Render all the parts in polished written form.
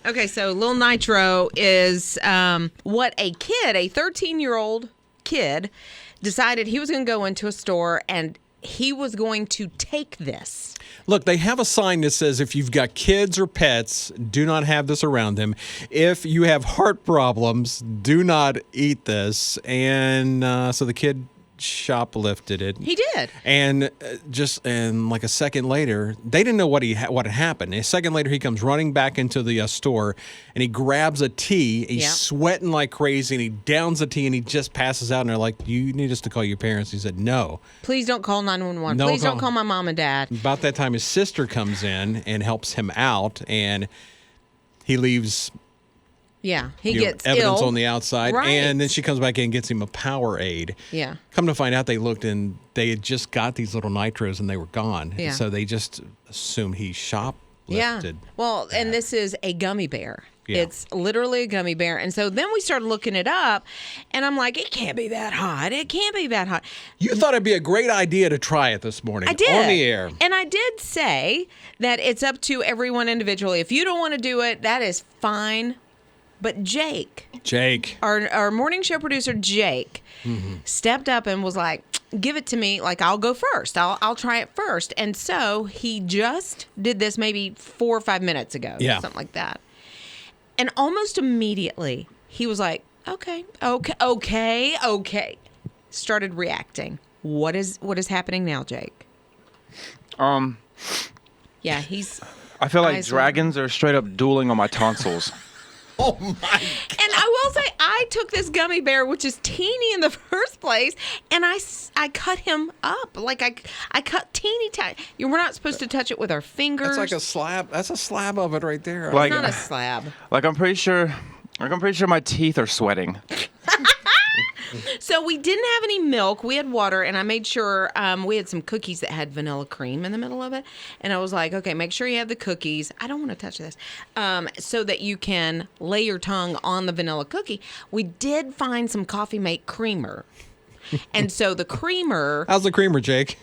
Okay, so Lil Nitro is what a 13-year-old kid, decided he was going to go into a store and he was going to take this. Look, they have a sign that says if you've got kids or pets, do not have this around them. If you have heart problems, do not eat this. And so the kid shoplifted it. He did. And like a second later, they didn't know what had happened. A second later, he comes running back into the store and he grabs a tea. He's sweating like crazy and he downs the tea and he just passes out. And they're like, "You need us to call your parents." He said, "No. Please don't call 911. Please don't call my mom and dad." About that time, his sister comes in and helps him out, and he leaves. Yeah, he gets evidence ill on the outside, right. And then she comes back in and gets him a Powerade. Yeah. Come to find out, they looked and they had just got these little nitros and they were gone. Yeah. So they just assumed he shoplifted. Yeah. Well, and this is a gummy bear. Yeah. It's literally a gummy bear. And so then we started looking it up, and I'm like, it can't be that hot. It can't be that hot. You thought it'd be a great idea to try it this morning. I did. On the air. And I did say that it's up to everyone individually. If you don't want to do it, that is fine. But Jake, our morning show producer, Jake, stepped up and was like, give it to me. Like, I'll go first. I'll try it first. And so he just did this maybe 4 or 5 minutes ago. Yeah. Something like that. And almost immediately, he was like, okay. Started reacting. What is happening now, Jake? Yeah, I feel like dragons are straight up dueling on my tonsils. Oh, my God. And I will say, I took this gummy bear, which is teeny in the first place, and I cut him up. Like, I cut teeny tiny. We're not supposed to touch it with our fingers. That's like a slab. That's a slab of it right there. It's not a slab. Like, I'm pretty sure my teeth are sweating. So we didn't have any milk. We had water, and I made sure we had some cookies that had vanilla cream in the middle of it. And I was like, okay, make sure you have the cookies. I don't want to touch this. So that you can lay your tongue on the vanilla cookie. We did find some Coffee Mate creamer. And so the creamer... How's the creamer, Jake?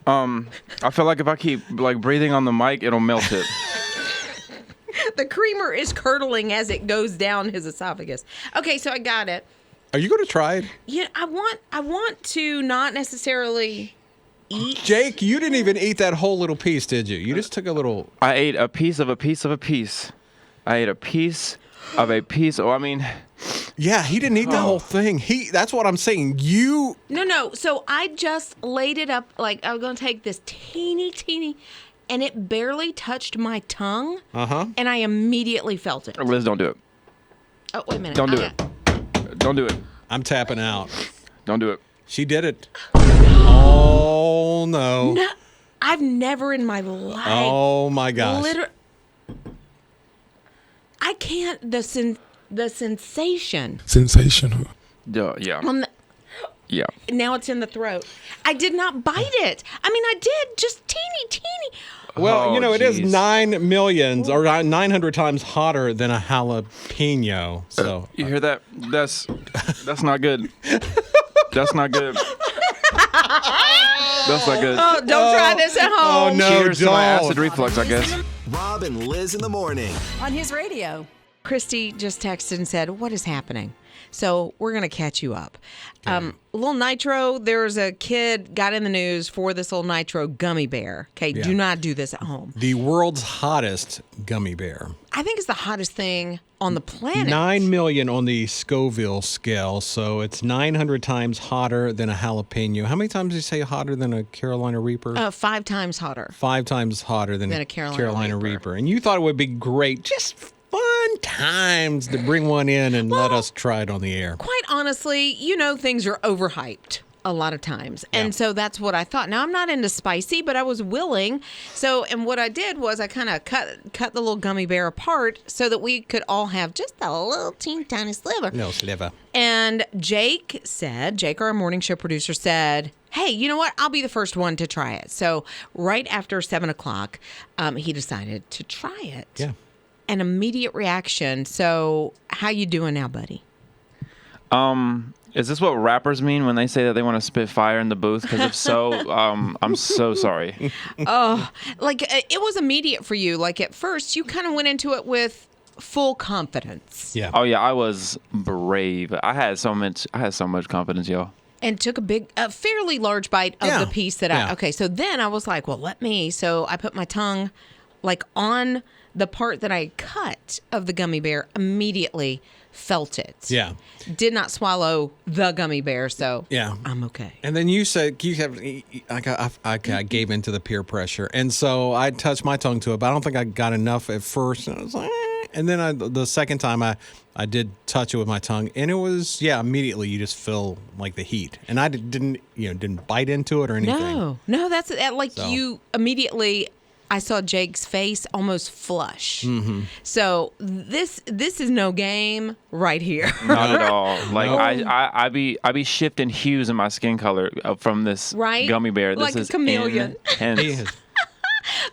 I feel like if I keep like breathing on the mic, it'll melt it. The creamer is curdling as it goes down his esophagus. Okay, so I got it. Are you going to try it? Yeah, I want to not necessarily eat. Jake, you didn't even eat that whole little piece, did you? You just took a little... I ate a piece of a piece of a piece. I ate a piece of a piece. Oh, I mean... Yeah, he didn't eat the whole thing. That's what I'm saying. No. So I just laid it up like I was going to take this teeny... And it barely touched my tongue. And I immediately felt it. Liz, don't do it. Oh, wait a minute. Don't do it. Don't do it. I'm tapping out. Don't do it. She did it. Oh, no. I've never in my life. Oh, my gosh. I can't. The sensation. Sensational. Yeah. Yeah. Now it's in the throat. I did not bite it. I mean, I did, just teeny. Well, it is 9 million or 900 times hotter than a jalapeno. So you hear that? That's not good. That's not good. That's not good. Oh, don't try this at home. Oh, no, Cheers to my acid reflux, I guess. Rob and Liz in the morning. On his radio. Christy just texted and said, what is happening? So we're going to catch you up. Little Nitro, there's a kid got in the news for this little Nitro gummy bear. Okay, do not do this at home. The world's hottest gummy bear. I think it's the hottest thing on the planet. 9 million on the Scoville scale, so it's 900 times hotter than a jalapeno. How many times did you say hotter than a Carolina Reaper? 5 times hotter. 5 times hotter than a Carolina Reaper. And you thought it would be great, just fun times to bring one in and let us try it on the air. Quite honestly, things are overhyped a lot of times. And so that's what I thought. Now, I'm not into spicy, but I was willing. So, and what I did was I kind of cut the little gummy bear apart so that we could all have just a little teeny tiny sliver. No sliver. And Jake, our morning show producer, said, hey, you know what? I'll be the first one to try it. So right after 7 o'clock, he decided to try it. Yeah. An immediate reaction. So how you doing now, buddy? Is this what rappers mean when they say that they want to spit fire in the booth? Because if so, I'm so sorry. Oh, like it was immediate for you. Like at first, you kind of went into it with full confidence. Yeah. Oh yeah, I was brave. I had so much confidence, y'all. And took a fairly large bite of Yeah. the piece that Yeah. okay, so then I was like, well, so I put my tongue like on the part that I cut of the gummy bear, immediately felt it. Yeah. Did not swallow the gummy bear, so Yeah. I'm okay. And then you said I gave into the peer pressure, and so I touched my tongue to it, but I don't think I got enough at first. And I was like, and then the second time I did touch it with my tongue, and it was immediately you just feel like the heat, and I didn't bite into it or anything. No, that's like So. you immediately. I saw Jake's face almost flush. Mm-hmm. So this is no game right here. Not at all. Like No. I be shifting hues in my skin color from this Right? gummy bear. This Like a is chameleon. intense. He is-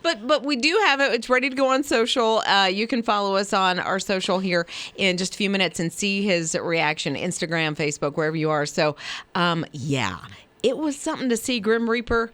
But we do have it. It's ready to go on social. You can follow us on our social here in just a few minutes and see his reaction. Instagram, Facebook, wherever you are. So, it was something to see. Grim Reaper.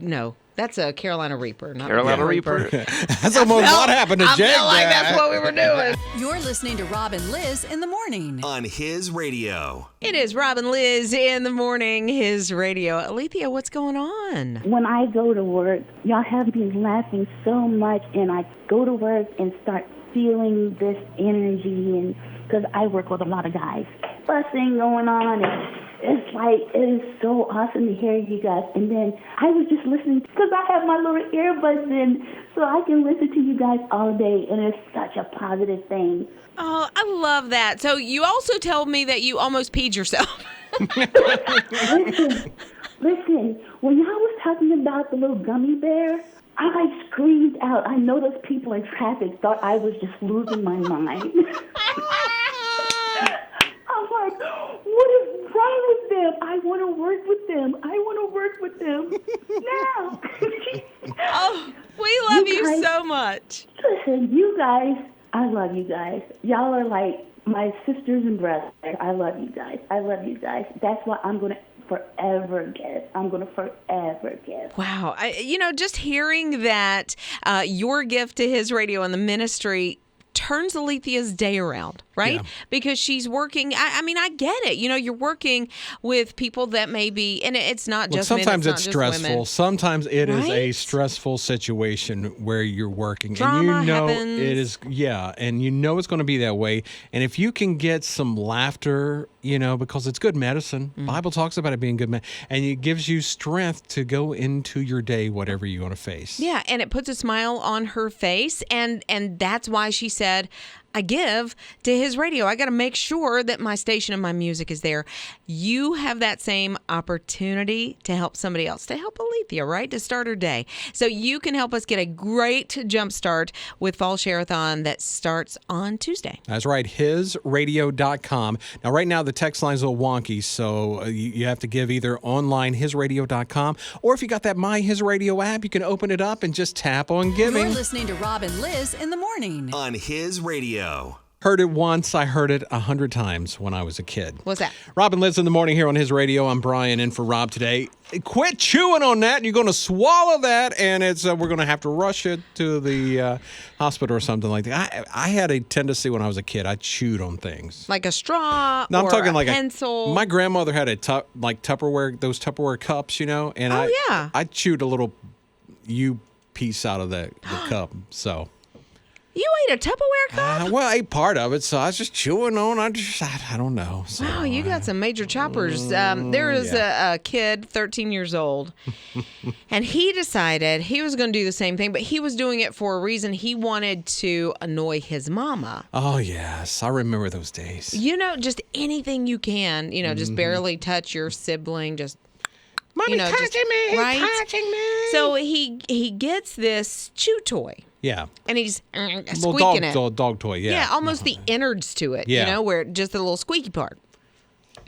No, that's a Carolina Reaper, not Carolina Grim Reaper. That's almost what happened to I Jake. felt like there. that's what we were doing. You're listening to Rob and Lizz in the morning. On his radio. It is Rob and Lizz in the morning, his radio. Alethea, what's going on? When I go to work, y'all have me laughing so much, and I go to work and start feeling this energy, and because I work with a lot of guys, fussing going on, and it's like, it is so awesome to hear you guys. And then I was just listening because I have my little earbuds in, so I can listen to you guys all day, and it's such a positive thing. Oh, I love that. So you also told me that you almost peed yourself. Listen, when y'all was talking about the little gummy bear, I like screamed out. I know those people in traffic thought I was just losing my mind. I'm like, what is wrong with them? I want to work with them. I want to work with them now. Oh, we love you guys- so much. Listen, you guys, I love you guys. Y'all are like my sisters and brothers. I love you guys. I love you guys. That's why I'm going to forever give. I'm going to forever give. Wow. Just hearing that your gift to his radio and the ministry turns Alethea's day around, right? Yeah. Because she's working. I get it. You're working with people that may be, and it's not Well, just men, sometimes not it's just stressful. women. Sometimes it is a Right? stressful situation where you're working, Drama and happens. it is. Yeah, and it's going to be that way. And if you can get some laughter, because it's good medicine. Bible talks about it being good medicine, and it gives you strength to go into your day, whatever you're going to face. Yeah, and it puts a smile on her face, and that's why she said, I give to his radio. I got to make sure that my station and my music is there. You have that same opportunity to help somebody else, to help Alethea, right? To start her day. So you can help us get a great jump start with Fall Share-a-thon that starts on Tuesday. That's right, hisradio.com. Now, right now, the text line's a little wonky, so you have to give either online, hisradio.com, or if you got that My His Radio app, you can open it up and just tap on You're giving. listening to Rob and Lizz in the morning. On his radio. Heard it once, I heard it 100 times when I was a kid. What's that? Rob and Lizz in the morning here on his radio. I'm Brian in for Rob today. Quit chewing on that. You're going to swallow that, and it's we're going to have to rush it to the hospital or something like that. I had a tendency when I was a kid. I chewed on things. Like a straw No, I'm or talking a like pencil. my grandmother had a Tupperware, those Tupperware cups, and yeah. I chewed a little piece out of the cup. So. You ate a Tupperware cup? Well, I ate part of it, so I was just chewing on. I don't know. So, Wow, you got some major choppers. There is a kid, 13 years old, and he decided he was going to do the same thing, but he was doing it for a reason. He wanted to annoy his mama. Oh, yes. I remember those days. Just anything you can, just barely touch your sibling, just Mommy touching me, right? touching me. So he gets this chew toy, Yeah. and he's Little squeaking it. dog toy, yeah. Yeah, almost the innards to it, Yeah. where just the little squeaky part.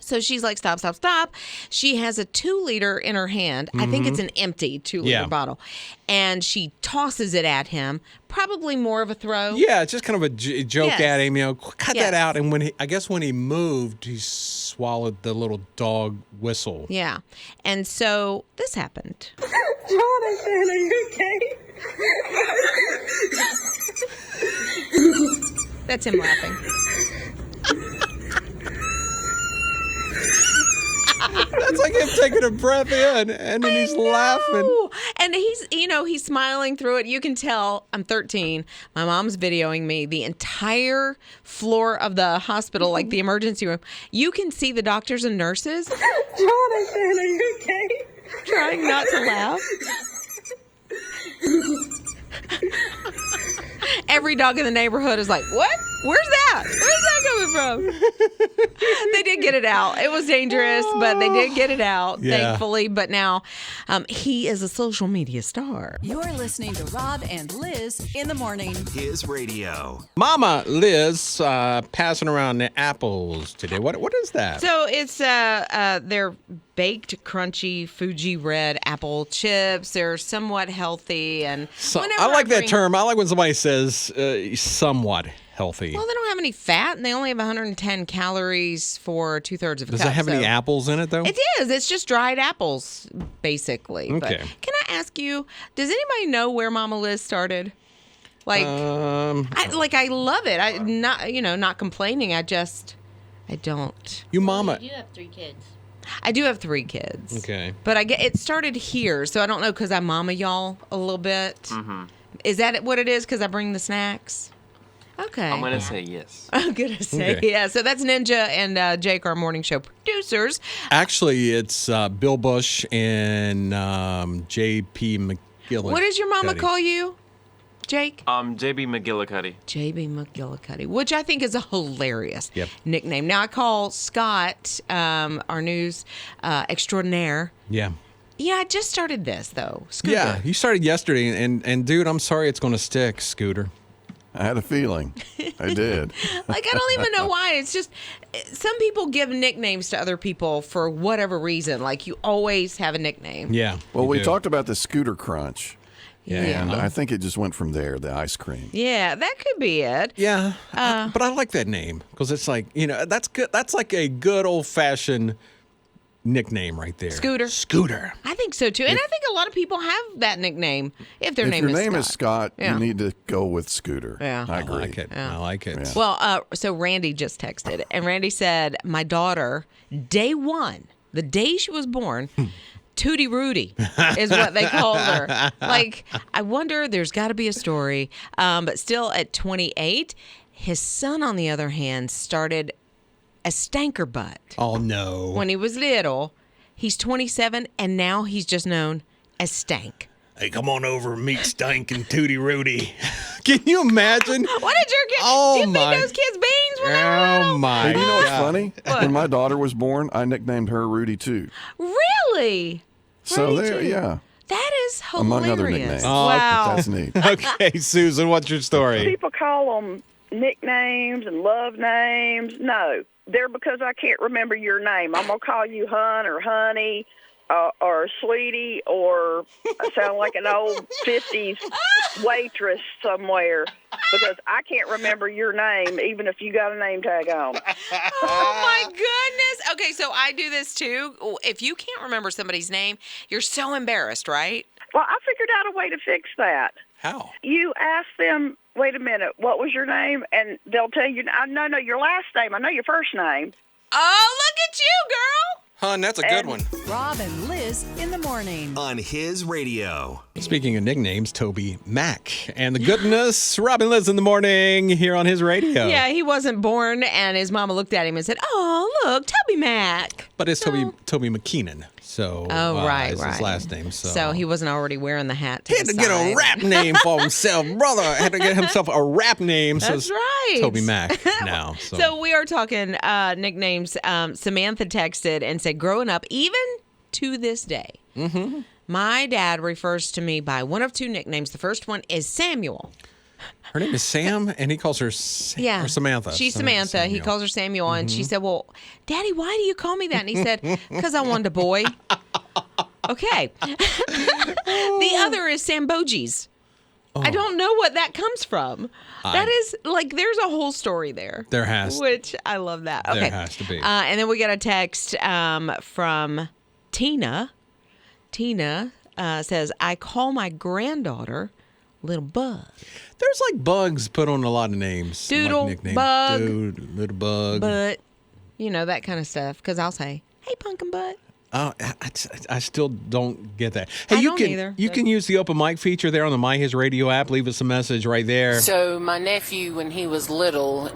So she's like, stop, stop, stop. She has a 2-liter in her hand. I think it's an empty 2-liter bottle. And she tosses it at him. Probably more of a throw. Yeah, it's just kind of a joke at him. Cut that out. And when he moved, he swallowed the little dog whistle. Yeah. And so this happened. Jonathan, are you okay? That's him laughing. That's like him taking a breath in, and then he's laughing. And he's smiling through it. You can tell I'm 13. My mom's videoing me. The entire floor of the hospital, like the emergency room, you can see the doctors and nurses. Jonathan, are you okay? Trying not to laugh. Every dog in the neighborhood is like, what? Where's that? Where's that coming from? They did get it out. It was dangerous, but they did get it out, thankfully. But now he is a social media star. You're listening to Rob and Liz in the morning. His radio. Mama Liz passing around the apples today. What is that? So it's they're baked, crunchy, Fuji red apple chips. They're somewhat healthy, and I like that term. I like when somebody says somewhat healthy. Well, they don't have any fat, and they only have 110 calories for 2/3 of a cup. Does it have any apples in it, though? It is. It's just dried apples, basically. Okay. But can I ask you, does anybody know where Mama Liz started? Like, I love it. I not complaining. I don't. You mama. You have 3 kids. I do have 3 kids. Okay. But it started here, so I don't know because I mama y'all a little bit. Mm-hmm. Is that what it is? Because I bring the snacks. Okay. I'm gonna say yes. I'm gonna say yeah. So that's Ninja and Jake, our morning show producers. Actually, it's Bill Bush and J.P. McGillicuddy. What does your mama call you, Jake? JB McGillicuddy. JB McGillicuddy, which I think is a hilarious Yep. nickname. Now I call Scott, our news extraordinaire. Yeah. Yeah, I just started this though. Scooter. Yeah, you started yesterday, and dude, I'm sorry it's going to stick, Scooter. I had a feeling. I did. Like, I don't even know why. It's just some people give nicknames to other people for whatever reason. Like, you always have a nickname. Yeah. Well, we talked about the Scooter Crunch. Yeah. And I think it just went from there, the ice cream. Yeah, that could be it. Yeah. But I like that name because it's like, that's good. That's like a good old-fashioned nickname right there. Scooter. I think so, too. And I think a lot of people have that nickname if their name is Scott. If your name is Scott, Yeah. you need to go with Scooter. Yeah. I agree. like it. Yeah. I like it. Yeah. Well, so Randy just texted, and Randy said, my daughter, day one, the day she was born, Tootie Rudy is what they called her. Like, I wonder, there's got to be a story. But still at 28, his son, on the other hand, started a stanker butt. Oh, no. When he was little. He's 27, and now he's just known as Stank. Hey, come on over and meet Stank and Tootie Rudy. Can you imagine? What did your kid? Oh, do you my. feed those kids beans when they were little? Oh, my. Hey, you know what's God. funny? When my daughter was born, I nicknamed her Rudy, too. Really? So Rudy there, too. yeah. That is hilarious. Among other nicknames. Oh, Wow. That's neat. Okay, Susan, what's your story? People call them nicknames and love names. No, they're because I can't remember your name. I'm going to call you Hun or Honey or Sweetie, or I sound like an old 50s waitress somewhere because I can't remember your name even if you got a name tag on. Oh, my goodness. Okay, so I do this too. If you can't remember somebody's name, you're so embarrassed, right? Well, I figured out a way to fix that. How? You ask them, wait a minute, what was your name? And they'll tell you, no, your last name. I know your first name. Oh, look at you, girl. Hun, that's a good one. Rob and Liz in the morning. On His radio. Speaking of nicknames, Toby Mac. And the goodness, Rob and Lizz in the morning here on His radio. Yeah, he wasn't born, and his mama looked at him and said, oh, look, Toby Mac. But it's Toby McKeenan. So right, is his last name. So he wasn't already wearing the hat to he had the to get a side. rap name for himself, brother. Had to get himself a rap name. So That's it's right. Toby Mac now. So we are talking nicknames. Samantha texted and said, growing up, even to this day, my dad refers to me by one of 2 nicknames. The first one is Samuel. Her name is Sam, and he calls her or Samantha. She's Samantha. He Samuel. calls her Samuel, and she said, "Well, Daddy, why do you call me that?" And he said, "Because I wanted a boy." Okay. The other is Sambogies. I don't know what that comes from. That is like there's a whole story there. There has. Which I love that. Okay. There has to be. And then we got a text from Tina. Tina says, "I call my granddaughter Little Bug." There's like bugs put on a lot of names. Doodle, like nicknames. bug, Dude, little bug. But, that kind of stuff. Because I'll say, "Hey, pumpkin butt." I still don't get that. Hey, I you don't can either, you but- can use the open mic feature there on the My His Radio app. Leave us a message right there. So my nephew, when he was little,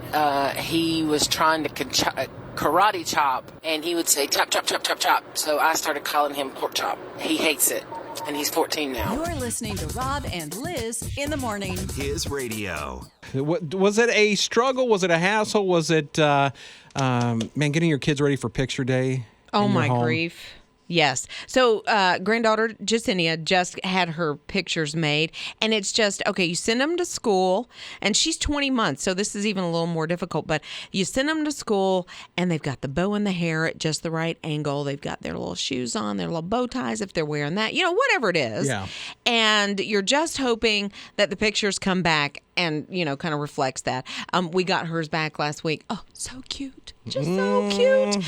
he was trying to karate chop, and he would say chop, chop, chop, chop, chop. So I started calling him pork chop. He hates it, and he's 14 now. You're listening to Rob and Liz in the morning. His radio. Was it a struggle? Was it a hassle? Was it getting your kids ready for picture day? Oh, in your my home? grief. Yes. So granddaughter Jacinia just had her pictures made, and it's just, okay, you send them to school, and she's 20 months, so this is even a little more difficult, but you send them to school, and they've got the bow in the hair at just the right angle. They've got their little shoes on, their little bow ties if they're wearing that, whatever it is. Yeah. And you're just hoping that the pictures come back and, kind of reflects that. We got hers back last week. Oh, so cute. Just so cute.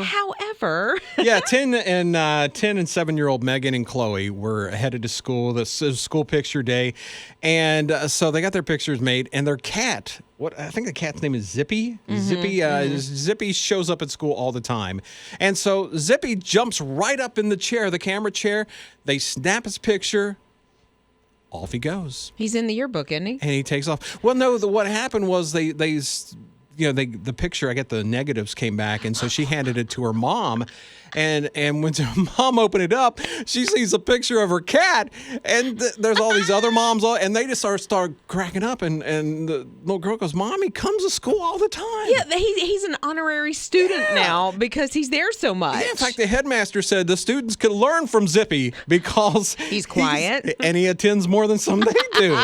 However. Yeah, 10 and 7-year-old Megan and Chloe were headed to school. This is school picture day. And so they got their pictures made, and their cat, I think the cat's name is Zippy. Zippy shows up at school all the time. And so Zippy jumps right up in the chair, the camera chair. They snap his picture. Off he goes. He's in the yearbook, isn't he? And he takes off. Well, no, what happened was the picture, I get the negatives came back, and so she handed it to her mom. And when her mom opened it up, she sees a picture of her cat, and there's all these other moms, and they just start cracking up. And the little girl goes, "Mom, he comes to school all the time." Yeah, he's an honorary student now because he's there so much. Yeah, in fact, the headmaster said the students could learn from Zippy because he's quiet and he attends more than some they do.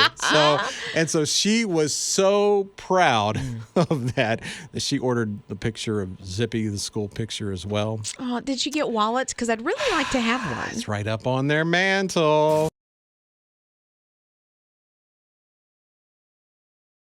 So she was so proud of that she ordered the picture of Zippy, the school picture, as well. Oh, did she get wallets? Because I'd really like to have one. It's right up on their mantle.